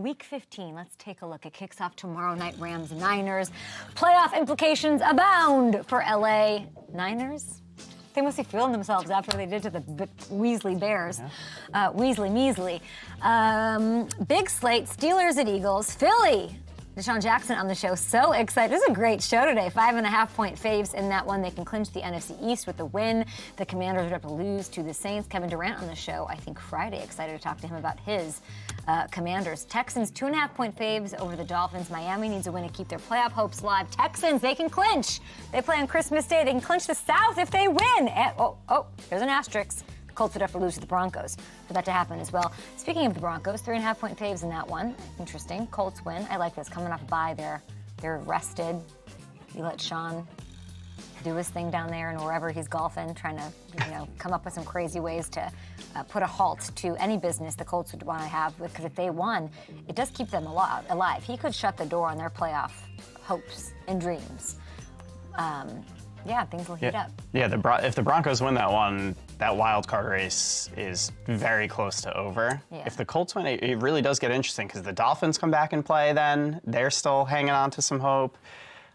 Week 15, let's take a look. It kicks off tomorrow night, Rams-Niners. Playoff implications abound for LA. Niners? They must be feeling themselves after what they did to the Weasley Bears. Yeah. Weasley measly. Big slate, Steelers at Eagles. Philly. Deshaun Jackson on the show. So excited. This is a great show today. 5.5-point faves in that one. They can clinch the NFC East with the win. The Commanders would have to lose to the Saints. Kevin Durant on the show, I think Friday. Excited to talk to him about his Commanders. Texans, 2.5-point faves over the Dolphins. Miami needs a win to keep their playoff hopes alive. Texans, they can clinch. They play on Christmas Day. They can clinch the South if they win. And, there's an asterisk. Colts would have to lose to the Broncos for that to happen as well. Speaking of the Broncos, 3.5-point faves in that one. Interesting. Colts win. I like this. Coming off a bye, they're rested. You let Sean do his thing down there and wherever he's golfing, trying to come up with some crazy ways to put a halt to any business the Colts would want to have. Because if they won, it does keep them alive. He could shut the door on their playoff hopes and dreams. Yeah, things will heat up. Yeah, if the Broncos win that one, that wild card race is very close to over. Yeah. If the Colts win, it really does get interesting because the Dolphins come back and play then. They're still hanging on to some hope.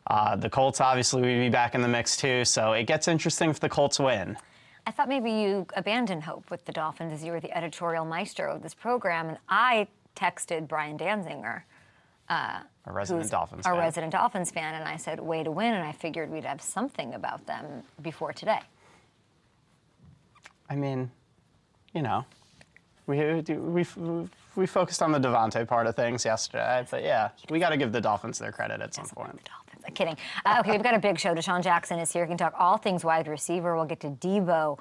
The Colts obviously would be back in the mix too, so it gets interesting if the Colts win. I thought maybe you abandoned hope with the Dolphins as you were the editorial maestro of this program, and I texted Brian Danziger, a resident Dolphins fan, and I said, way to win, and I figured we'd have something about them before today. I mean, we focused on the Devontae part of things yesterday, but yeah, we got to give the Dolphins their credit at some point. I'm kidding. Okay, we've got a big show. Deshaun Jackson is here. We can talk all things wide receiver. We'll get to Debo.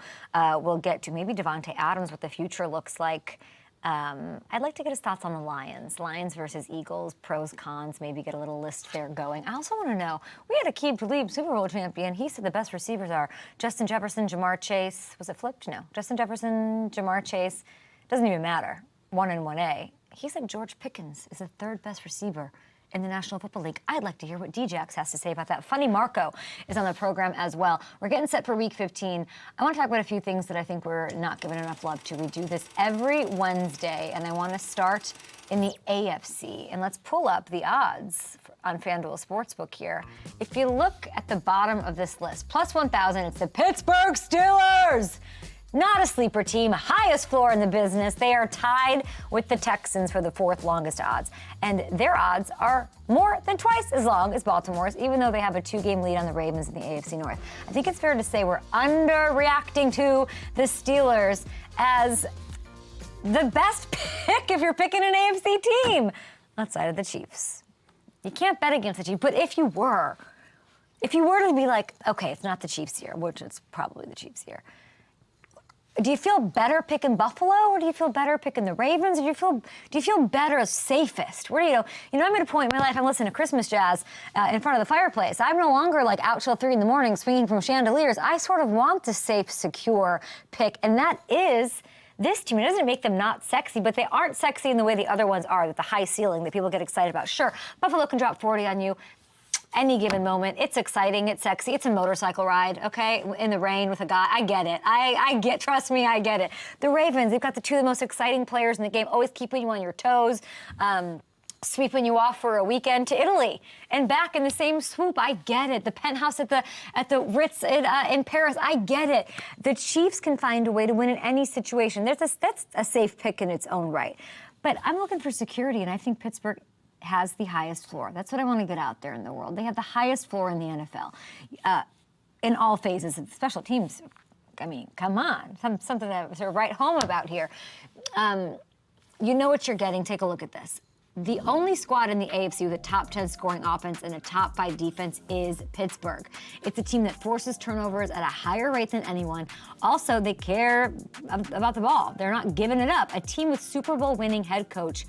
We'll get to maybe Devontae Adams, what the future looks like. I'd like to get his thoughts on the Lions. Lions versus Eagles, pros, cons, maybe get a little list there going. I also want to know, we had Aqib Talib, Super Bowl champion. He said the best receivers are Justin Jefferson, Jamar Chase. Was it flipped? No. Justin Jefferson, Jamar Chase. Doesn't even matter. 1 and 1A. He said George Pickens is the third best receiver in the National Football League. I'd like to hear what Djax has to say about that. Funny Marco is on the program as well. We're getting set for Week 15. I want to talk about a few things that I think we're not giving enough love to. We do this every Wednesday, and I want to start in the AFC. And let's pull up the odds on FanDuel Sportsbook here. If you look at the bottom of this list, plus 1,000, it's the Pittsburgh Steelers. Not a sleeper team, highest floor in the business. They are tied with the Texans for the 4th longest odds. And their odds are more than twice as long as Baltimore's, even though they have a 2-game lead on the Ravens in the AFC North. I think it's fair to say we're underreacting to the Steelers as the best pick if you're picking an AFC team outside of the Chiefs. You can't bet against the Chiefs, but if you were to be like, okay, it's not the Chiefs here, which it's probably the Chiefs here, do you feel better picking Buffalo, or do you feel better picking the Ravens, or do you feel better safest? Where do you go? I'm at a point in my life, I'm listening to Christmas jazz in front of the fireplace. I'm no longer like out till 3 a.m. swinging from chandeliers. I sort of want the safe, secure pick, and that is this team. It doesn't make them not sexy, but they aren't sexy in the way the other ones are, with the high ceiling that people get excited about. Sure, Buffalo can drop 40 on you any given moment. It's exciting, it's sexy, it's a motorcycle ride, okay, in the rain with a guy. I get it. Trust me, I get it. The Ravens, they've got the 2 of the most exciting players in the game, always keeping you on your toes, sweeping you off for a weekend to Italy and back in the same swoop. I get it. The penthouse at the Ritz in Paris. I get it. The Chiefs can find a way to win in any situation. That's a safe pick in its own right. But I'm looking for security, and I think Pittsburgh has the highest floor. That's what I want to get out there in the world. They have the highest floor in the NFL in all phases of special teams. I mean, come on, something to sort of write home about here. You know what you're getting. Take a look at this. The only squad in the AFC with a top 10 scoring offense and a top 5 defense is Pittsburgh. It's a team that forces turnovers at a higher rate than anyone. Also, they care about the ball. They're not giving it up. A team with Super Bowl winning head coach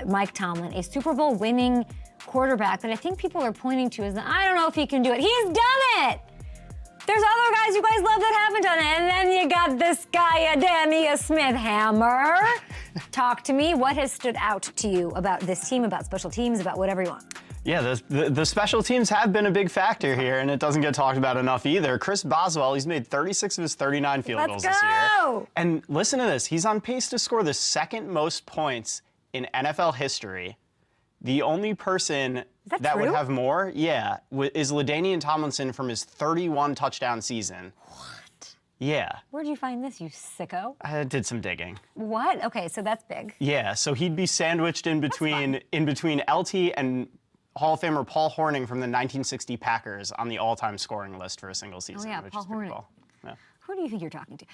Mike Tomlin, a Super Bowl winning quarterback that I think people are pointing to as, I don't know if he can do it. He's done it! There's other guys you guys love that haven't done it. And then you got this guy, Danny Smith Hammer. Talk to me. What has stood out to you about this team, about special teams, about whatever you want? Yeah, the special teams have been a big factor here, and it doesn't get talked about enough either. Chris Boswell, he's made 36 of his 39 field goals this year. And listen to this. He's on pace to score the 2nd most points in NFL history, the only person that would true? have more, is LaDainian Tomlinson from his 31 touchdown season. What? Yeah. Where'd you find this, you sicko? I did some digging. What? Okay, so that's big. Yeah, so he'd be sandwiched in between LT and Hall of Famer Paul Hornung from the 1960 Packers on the all-time scoring list for a single season, which Paul is pretty Hornung. cool. Yeah. Who do you think you're talking to?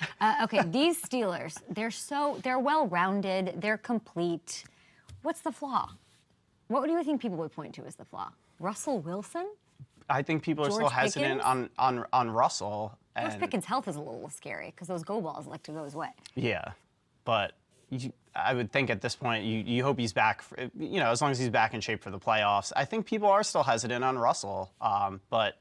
Okay, these Steelers, they're well-rounded, they're complete. What's the flaw? What do you think people would point to as the flaw? Russell Wilson? I think people are George still hesitant on Russell. George Pickens' health is a little scary because those go balls like to go his way. Yeah, but I would think at this point you hope he's back. As long as he's back in shape for the playoffs. I think people are still hesitant on Russell, but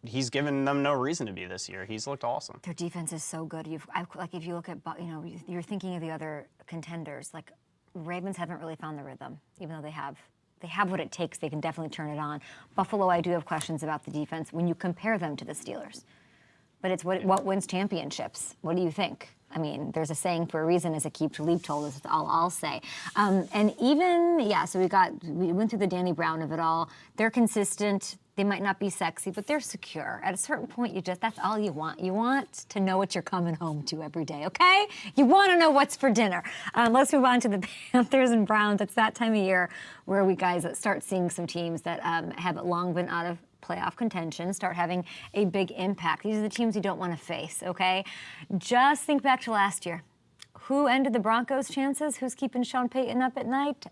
he's given them no reason to be this year. He's looked awesome. Their defense is so good. If you look at, you're thinking of the other contenders. Like Ravens haven't really found the rhythm, even though they have what it takes. They can definitely turn it on. Buffalo, I do have questions about the defense when you compare them to the Steelers. But it's what wins championships. What do you think? I mean, there's a saying for a reason, as Aqib Talib told us. That's all I'll say. And even, so we went through the Danny Brown of it all. They're consistent. They might not be sexy, but they're secure. At a certain point, that's all you want. You want to know what you're coming home to every day, okay? You want to know what's for dinner. Let's move on to the Panthers and Browns. It's that time of year where we guys start seeing some teams that have long been out of playoff contention start having a big impact. These are the teams you don't want to face, okay? Just think back to last year. Who ended the Broncos' chances? Who's keeping Sean Payton up at night?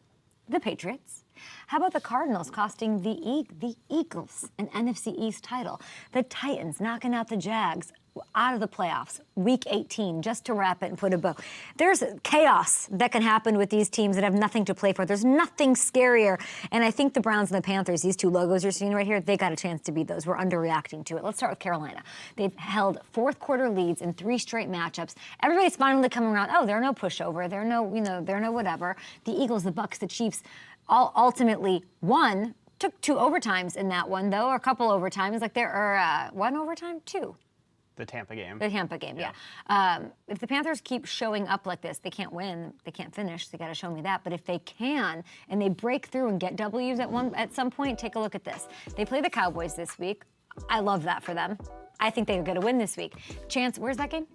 The Patriots. How about the Cardinals costing the Eagles an NFC East title? The Titans knocking out the Jags out of the playoffs, week 18, just to wrap it and put a bow. There's chaos that can happen with these teams that have nothing to play for. There's nothing scarier. And I think the Browns and the Panthers, these two logos you're seeing right here, they got a chance to beat those. We're underreacting to it. Let's start with Carolina. They've held fourth quarter leads in 3 straight matchups. Everybody's finally coming around. Oh, they're no pushover. They're no whatever. The Eagles, the Bucks, the Chiefs all ultimately won. Took 2 overtimes in that one, though, or a couple overtimes. Like there are 1 overtime, 2. The Tampa game. The Tampa game, yeah. If the Panthers keep showing up like this, they can't win, they can't finish. They got to show me that. But if they can, and they break through and get W's at some point, take a look at this. They play the Cowboys this week. I love that for them. I think they're going to win this week. Chance, where's that game?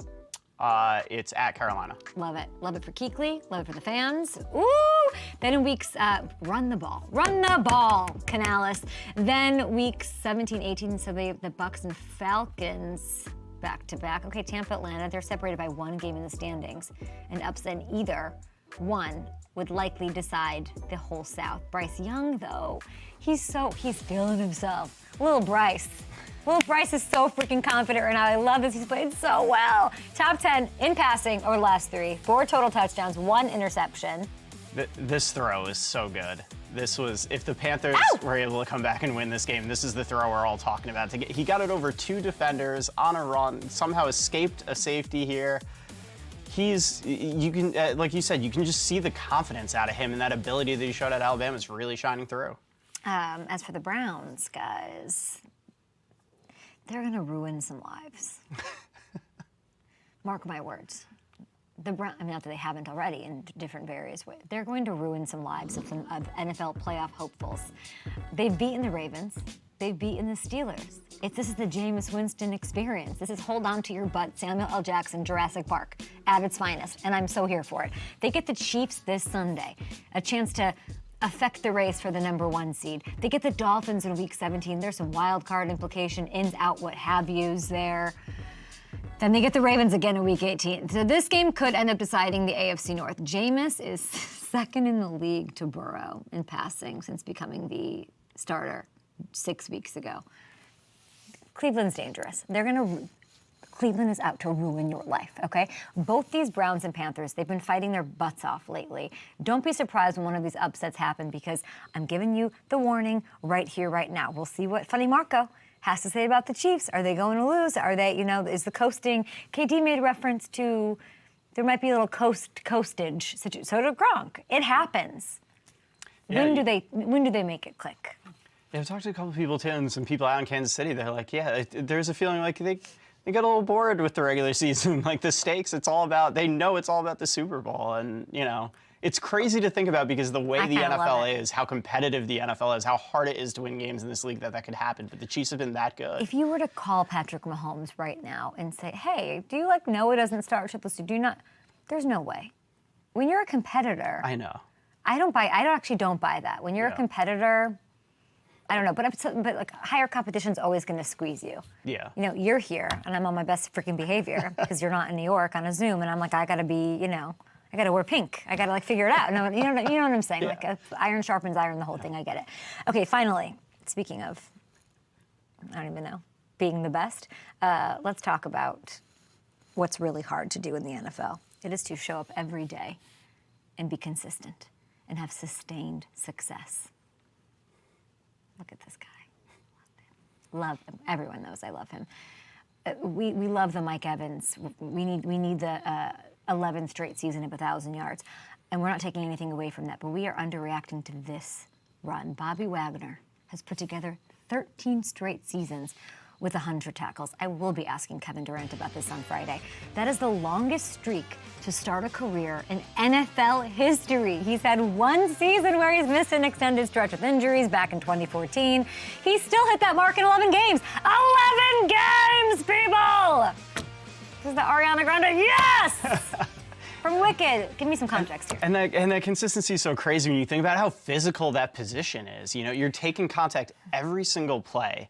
It's at Carolina. Love it. Love it for Kuechly. Love it for the fans. Ooh! Then in weeks, run the ball, Canales. Then weeks 17, 18, so the Bucks and Falcons back to back. Okay, Tampa, Atlanta, they're separated by 1 game in the standings. And upset either one would likely decide the whole South. Bryce Young, though, he's feeling himself. Little Bryce is so freaking confident right now. I love this. He's played so well. Top 10 in passing over the last 3. 4 total touchdowns, 1 interception. This throw is so good. This was, if the Panthers were able to come back and win this game, this is the throw we're all talking about. He got it over 2 defenders on a run, somehow escaped a safety here. You can, like you said, you can just see the confidence out of him, and that ability that he showed at Alabama is really shining through. As for the Browns, guys, they're going to ruin some lives. Mark my words. Not that they haven't already in different various ways. They're going to ruin some lives of NFL playoff hopefuls. They've beaten the Ravens. They've beaten the Steelers. This is the Jameis Winston experience. This is hold on to your butt, Samuel L. Jackson, Jurassic Park, at its finest, and I'm so here for it. They get the Chiefs this Sunday, a chance to affect the race for the number 1 seed. They get the Dolphins in week 17. There's some wild card implication, ins, out, what have yous there. Then they get the Ravens again in week 18. So this game could end up deciding the AFC North. Jameis is 2nd in the league to Burrow in passing since becoming the starter 6 weeks ago. Cleveland's dangerous. Cleveland is out to ruin your life, okay? Both these Browns and Panthers, they've been fighting their butts off lately. Don't be surprised when one of these upsets happen because I'm giving you the warning right here, right now. We'll see what Funny Marco has to say about the Chiefs. Are they going to lose? Are they, is the coasting? KD made reference to there might be a little coastage. So did Gronk. It happens. Yeah, when do they make it click? Yeah, I've talked to a couple of people too, and some people out in Kansas City. They're like, there's a feeling like they got a little bored with the regular season. Like the stakes, they know it's all about the Super Bowl, and It's crazy to think about because the way the kinda love NFL it. is, how competitive the NFL is, how hard it is to win games in this league that could happen. But the Chiefs have been that good. If you were to call Patrick Mahomes right now and say, hey, do you know it doesn't start shipless? Do you not? There's no way. When you're a competitor, I know. I actually don't buy that. When you're a competitor, I don't know, but like higher competition's always going to squeeze you. Yeah. You know, you're here and I'm on my best freaking behavior because you're not in New York on a Zoom and I'm like, I got to be, I got to wear pink. I got to figure it out. No, you know what I'm saying? Yeah. Like iron sharpens iron, the whole thing. I get it. Okay, finally, speaking of, I don't even know, being the best, let's talk about what's really hard to do in the NFL. It is to show up every day and be consistent and have sustained success. Look at this guy. Love him. Everyone knows I love him. We love the Mike Evans. We need the 11th straight season of 1,000 yards. And we're not taking anything away from that, but we are underreacting to this run. Bobby Wagner has put together 13 straight seasons with 100 tackles. I will be asking Kevin Durant about this on Friday. That is the longest streak to start a career in NFL history. He's had one season where he's missed an extended stretch with injuries back in 2014. He still hit that mark in 11 games. 11 games, people! This is the Ariana Grande, yes! From Wicked. Give me some context here. And that consistency is so crazy when you think about how physical that position is. You're taking contact every single play.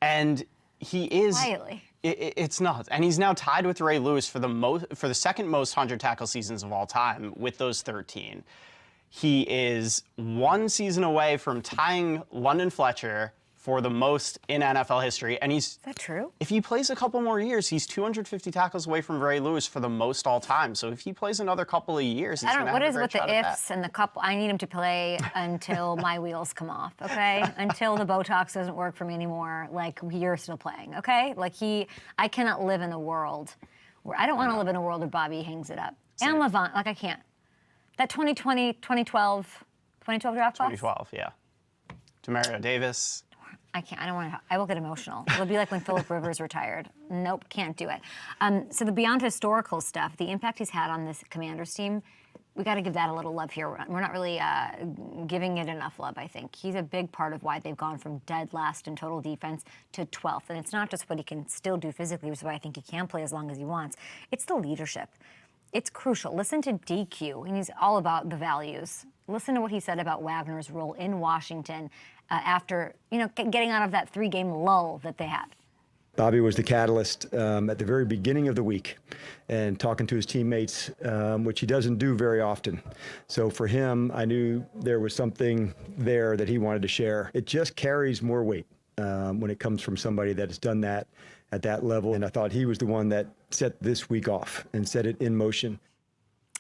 And he is Quietly. It's nuts, and he's now tied with Ray Lewis for the second most 100 tackle seasons of all time with those 13. He is one season away from tying London Fletcher for the most in NFL history, and Is that true? if he plays a couple more years, he's 250 tackles away from Ray Lewis for the most all time. So if he plays another couple of years, he's I don't know, going to what have a is great with the shot at ifs that. and the couple? I need him to play until my wheels come off, okay? Until the Botox doesn't work for me anymore, like you're still playing, okay? I cannot live in a world where, I don't want to live in a world where Bobby hangs it up. And Levant, I can't. That 2020, 2012 draft class? 2012, yeah. Demario Davis. I can't. I don't want to. I will get emotional. It'll be like when Phillip Rivers retired. Nope, can't do it. So beyond historical stuff, the impact he's had on this Commanders team, we got to give that a little love here. We're not really giving it enough love, I think. He's a big part of why they've gone from dead last in total defense to 12th. And it's not just what he can still do physically, which is why I think he can play as long as he wants. It's the leadership. It's crucial. Listen to DQ, and he's all about the values. Listen to what he said about Wagner's role in Washington after, getting out of that 3-game lull that they had. Bobby was the catalyst at the very beginning of the week and talking to his teammates, which he doesn't do very often. So for him, I knew there was something there that he wanted to share. It just carries more weight when it comes from somebody that has done that at that level. And I thought he was the one that set this week off and set it in motion.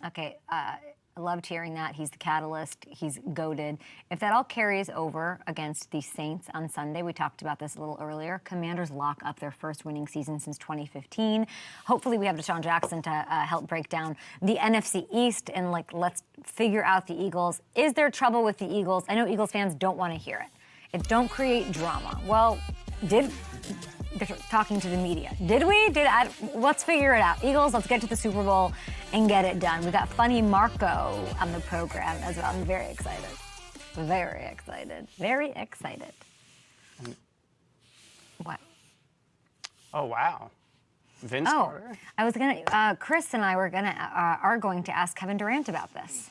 Okay, I loved hearing that. He's the catalyst. He's goated. If that all carries over against the Saints on Sunday, we talked about this a little earlier, Commanders lock up their first winning season since 2015. Hopefully we have Deshaun Jackson to help break down the NFC East and let's figure out the Eagles. Is there trouble with the Eagles? I know Eagles fans don't want to hear it. Don't create drama. Well, they're talking to the media. Let's figure it out. Eagles, let's get to the Super Bowl and get it done. We got funny Marco on the program as well. I'm very excited. Very excited. Very excited. What? Oh, wow. Vince Carter? I was gonna. Chris and I are going to ask Kevin Durant about this.